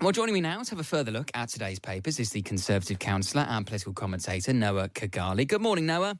Well, joining me now to have a further look at today's papers is the Conservative councillor and political commentator, Noah Khogali. Good morning, Noah.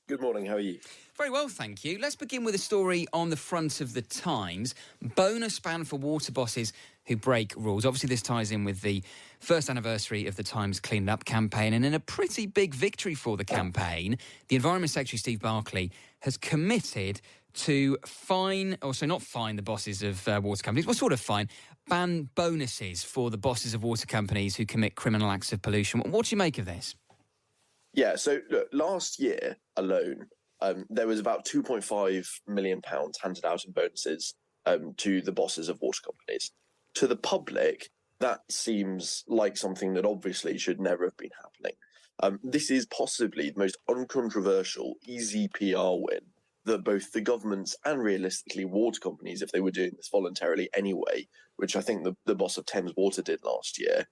Good morning, how are you? Very well, thank you. Let's begin with a story on the front of the Times. Bonus ban for water bosses who break rules. Obviously, this ties in with the first anniversary of the Times Clean It Up campaign, and in a pretty big victory for the campaign, the Environment Secretary, Steve Barclay, has committed to not fine the bosses of water companies, well, sort of fine, ban bonuses for the bosses of water companies who commit criminal acts of pollution. What do you make of this? Yeah, so look, last year alone, there was about £2.5 million handed out in bonuses to the bosses of water companies. To the public, that seems like something that obviously should never have been happening. This is possibly the most uncontroversial, easy PR win that both the governments and realistically water companies, if they were doing this voluntarily anyway, which I think the boss of Thames Water did last year,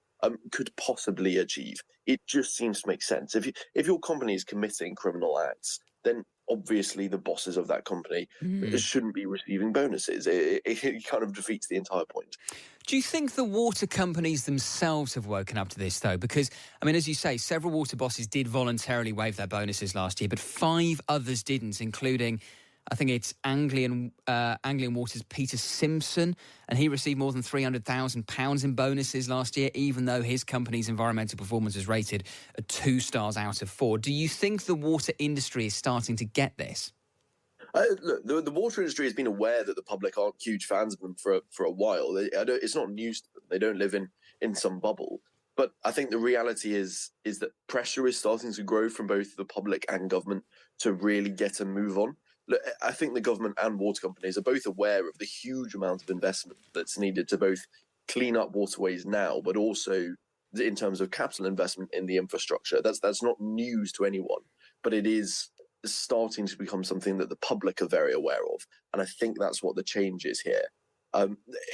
could possibly achieve. It just seems to make sense. If your company is committing criminal acts, then obviously the bosses of that company shouldn't be receiving bonuses. It kind of defeats the entire point. Do you think the water companies themselves have woken up to this, though? Because, I mean, as you say, several water bosses did voluntarily waive their bonuses last year, but 5 others didn't, including, I think it's Anglian Water's Peter Simpson, and he received more than £300,000 in bonuses last year, even though his company's environmental performance was rated at 2 stars out of 4. Do you think the water industry is starting to get this? Look, the water industry has been aware that the public aren't huge fans of them for a while. It's not news to them. They don't live in some bubble. But I think the reality is that pressure is starting to grow from both the public and government to really get a move on. Look, I think the government and water companies are both aware of the huge amount of investment that's needed to both clean up waterways now, but also in terms of capital investment in the infrastructure. That's not news to anyone, but it is starting to become something that the public are very aware of. And I think that's what the change is here.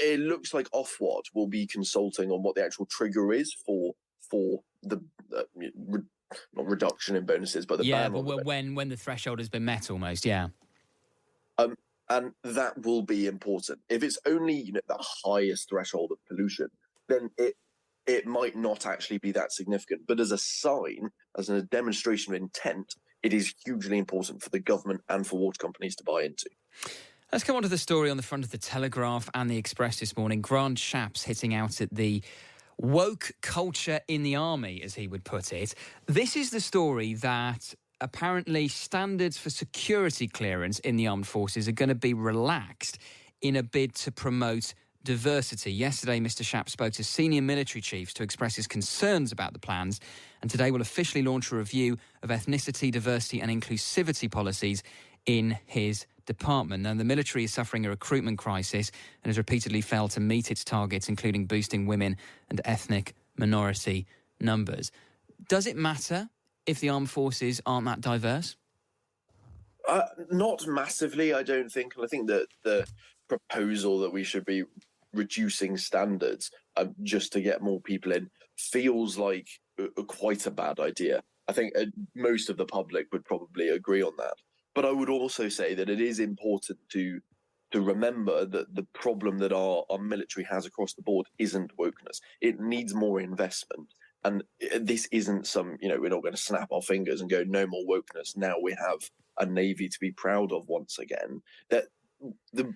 It looks like Ofwat will be consulting on what the actual trigger is for the not reduction in bonuses, but the ban. Yeah, but when the threshold has been met, almost, yeah. And that will be important. If it's only the highest threshold of pollution, then it might not actually be that significant. But as a sign, as a demonstration of intent, it is hugely important for the government and for water companies to buy into. Let's come on to the story on the front of the Telegraph and the Express this morning. Grant Shapps hitting out at the woke culture in the army, as he would put it. This is the story that apparently standards for security clearance in the armed forces are going to be relaxed in a bid to promote diversity. Yesterday, Mr. Shapps spoke to senior military chiefs to express his concerns about the plans, and today will officially launch a review of ethnicity, diversity and inclusivity policies in his department. Now, the military is suffering a recruitment crisis and has repeatedly failed to meet its targets, including boosting women and ethnic minority numbers. Does it matter if the armed forces aren't that diverse? Not massively, I don't think. And I think that the proposal that we should be reducing standards just to get more people in feels like quite a bad idea. I think most of the public would probably agree on that. But I would also say that it is important to remember that the problem that our military has across the board isn't wokeness. It needs more investment. And this isn't we're not going to snap our fingers and go, no more wokeness. Now we have a navy to be proud of once again. That the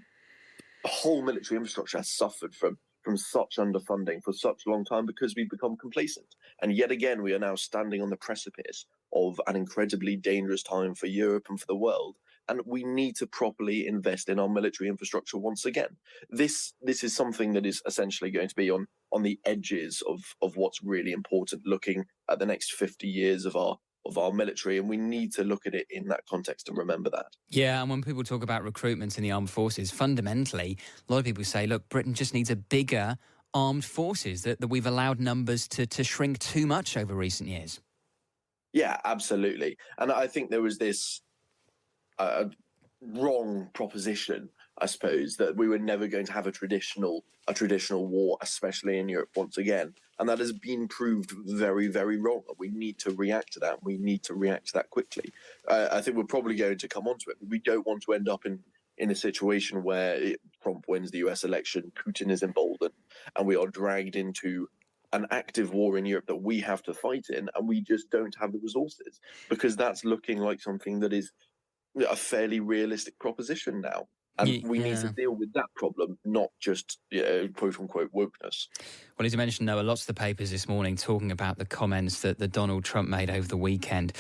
whole military infrastructure has suffered from such underfunding for such a long time because we've become complacent. And yet again, we are now standing on the precipice of an incredibly dangerous time for Europe and for the world. And we need to properly invest in our military infrastructure once again. This is something that is essentially going to be on the edges of what's really important, looking at the next 50 years of our military, and we need to look at it in that context and remember that. Yeah, and when people talk about recruitment in the armed forces, fundamentally, a lot of people say, look, Britain just needs a bigger armed forces, that we've allowed numbers to shrink too much over recent years. Yeah, absolutely. And I think there was this wrong proposition, I suppose, that we were never going to have a traditional war, especially in Europe once again. And that has been proved very, very wrong. We need to react to that. We need to react to that quickly. I think we're probably going to come onto it. We don't want to end up in in a situation where Trump wins the US election, Putin is emboldened, and we are dragged into an active war in Europe that we have to fight in, and we just don't have the resources, because that's looking like something that is a fairly realistic proposition now. And we need to deal with that problem, not just quote unquote wokeness. Well, as you mentioned, Noah, lots of the papers this morning talking about the comments that Donald Trump made over the weekend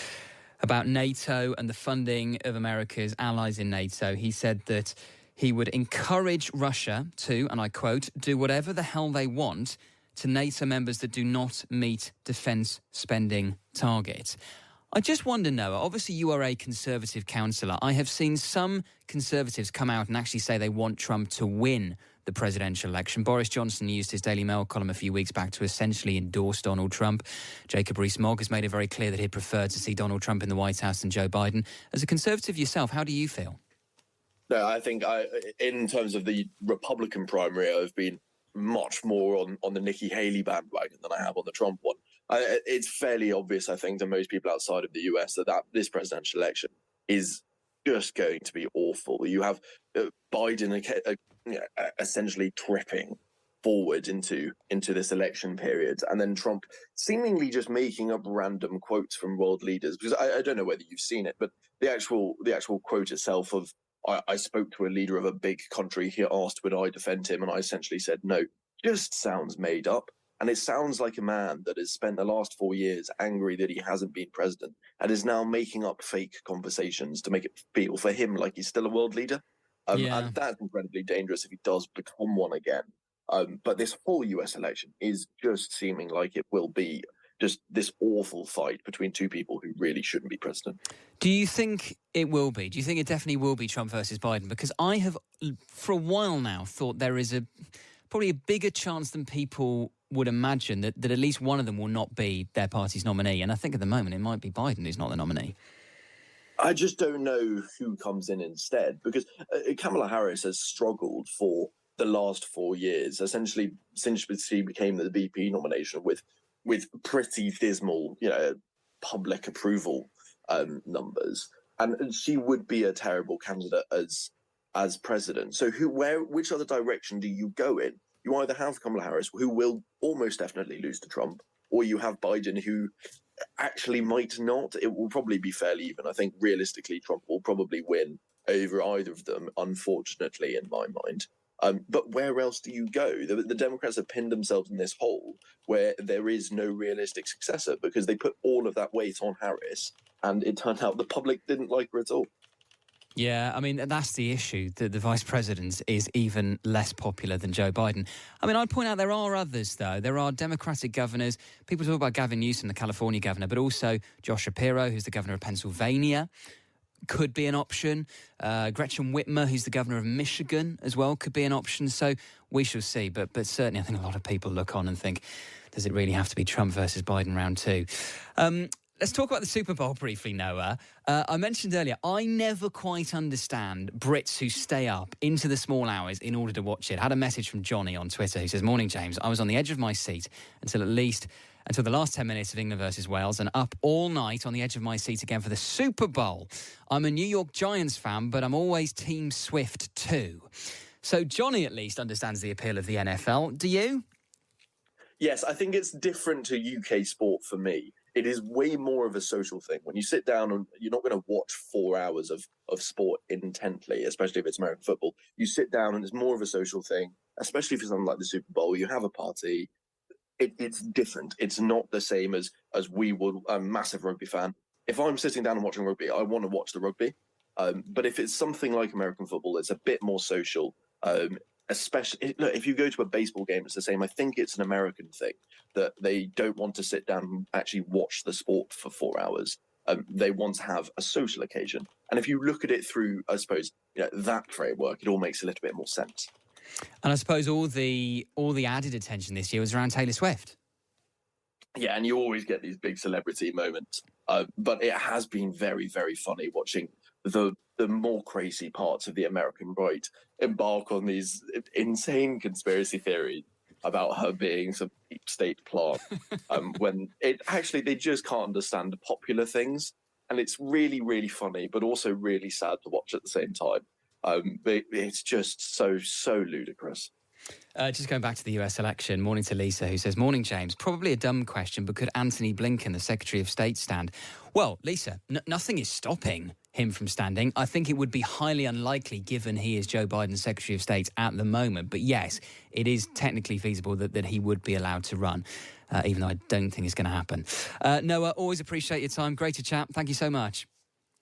about NATO and the funding of America's allies in NATO. He said that he would encourage Russia to, and I quote, do whatever the hell they want to NATO members that do not meet defence spending targets. I just wonder, Noah, obviously you are a Conservative councillor. I have seen some Conservatives come out and actually say they want Trump to win the presidential election. Boris Johnson used his Daily Mail column a few weeks back to essentially endorse Donald Trump. Jacob Rees-Mogg has made it very clear that he'd prefer to see Donald Trump in the White House than Joe Biden. As a Conservative yourself, how do you feel? No, I think in terms of the Republican primary, I've been much more on the Nikki Haley bandwagon than I have on the Trump one. It's fairly obvious, I think, to most people outside of the US that this presidential election is just going to be awful. You have Biden essentially tripping forward into this election period, and then Trump seemingly just making up random quotes from world leaders. Because I don't know whether you've seen it, but the actual quote itself of I spoke to a leader of a big country. He asked would I defend him, and I essentially said no. Just sounds made up. And it sounds like a man that has spent the last 4 years angry that he hasn't been president and is now making up fake conversations to make it feel for him like he's still a world leader. And that's incredibly dangerous if he does become one again. But this whole US election is just seeming like it will be just this awful fight between two people who really shouldn't be president. Do you think it will be? Do you think it definitely will be Trump versus Biden? Because I have, for a while now, thought there is probably a bigger chance than people would imagine that at least one of them will not be their party's nominee. And I think at the moment it might be Biden who's not the nominee. I just don't know who comes in instead, because Kamala Harris has struggled for the last 4 years, essentially since she became the VP nomination with pretty dismal, public approval numbers, and she would be a terrible candidate as president. So which other direction do you go in? You either have Kamala Harris, who will almost definitely lose to Trump, or you have Biden, who actually might not. It will probably be fairly even. I think realistically, Trump will probably win over either of them, unfortunately, in my mind. But where else do you go? The Democrats have pinned themselves in this hole where there is no realistic successor because they put all of that weight on Harris, and it turned out the public didn't like her at all. Yeah, I mean, that's the issue. The vice president is even less popular than Joe Biden. I mean, I'd point out there are others, though. There are Democratic governors. People talk about Gavin Newsom, the California governor, but also Josh Shapiro, who's the governor of Pennsylvania, could be an option. Gretchen Whitmer, who's the governor of Michigan as well, could be an option. So we shall see. But certainly I think a lot of people look on and think, does it really have to be Trump versus Biden round two? Let's talk about the Super Bowl briefly, Noah. I mentioned earlier, I never quite understand Brits who stay up into the small hours in order to watch it. I had a message from Johnny on Twitter who says, "Morning, James. I was on the edge of my seat until the last 10 minutes of England versus Wales, and up all night on the edge of my seat again for the Super Bowl. I'm a New York Giants fan, but I'm always Team Swift too." So Johnny at least understands the appeal of the NFL. Do you? Yes, I think it's different to UK sport for me. It is way more of a social thing. When you sit down and you're not going to watch 4 hours of sport intently, especially if it's American football. You sit down and it's more of a social thing, especially for something like the Super Bowl. You have a party. It's different. It's not the same as we would. I'm a massive rugby fan. If I'm sitting down and watching rugby, I want to watch the rugby. But if it's something like American football, it's a bit more social. Especially, look, if you go to a baseball game, it's the same. I think it's an American thing that they don't want to sit down and actually watch the sport for 4 hours. They want to have a social occasion. And if you look at it through, I suppose, that framework, it all makes a little bit more sense. And I suppose all the added attention this year was around Taylor Swift. Yeah, and you always get these big celebrity moments. But it has been very, very funny watching the more crazy parts of the American right embark on these insane conspiracy theories about her being some deep state plant, when they just can't understand popular things. And it's really, really funny, but also really sad to watch at the same time. But it's just so ludicrous. Just going back to the US election, morning to Lisa, who says, morning, James. Probably a dumb question, but could Anthony Blinken, the Secretary of State, stand? Well, Lisa, nothing is stopping him from standing. I think it would be highly unlikely given he is Joe Biden's Secretary of State at the moment. But yes, it is technically feasible that he would be allowed to run, even though I don't think it's going to happen. Noah, always appreciate your time. Great to chat. Thank you so much.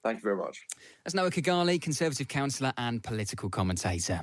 Thank you very much. That's Noah Khogali, Conservative councillor and political commentator.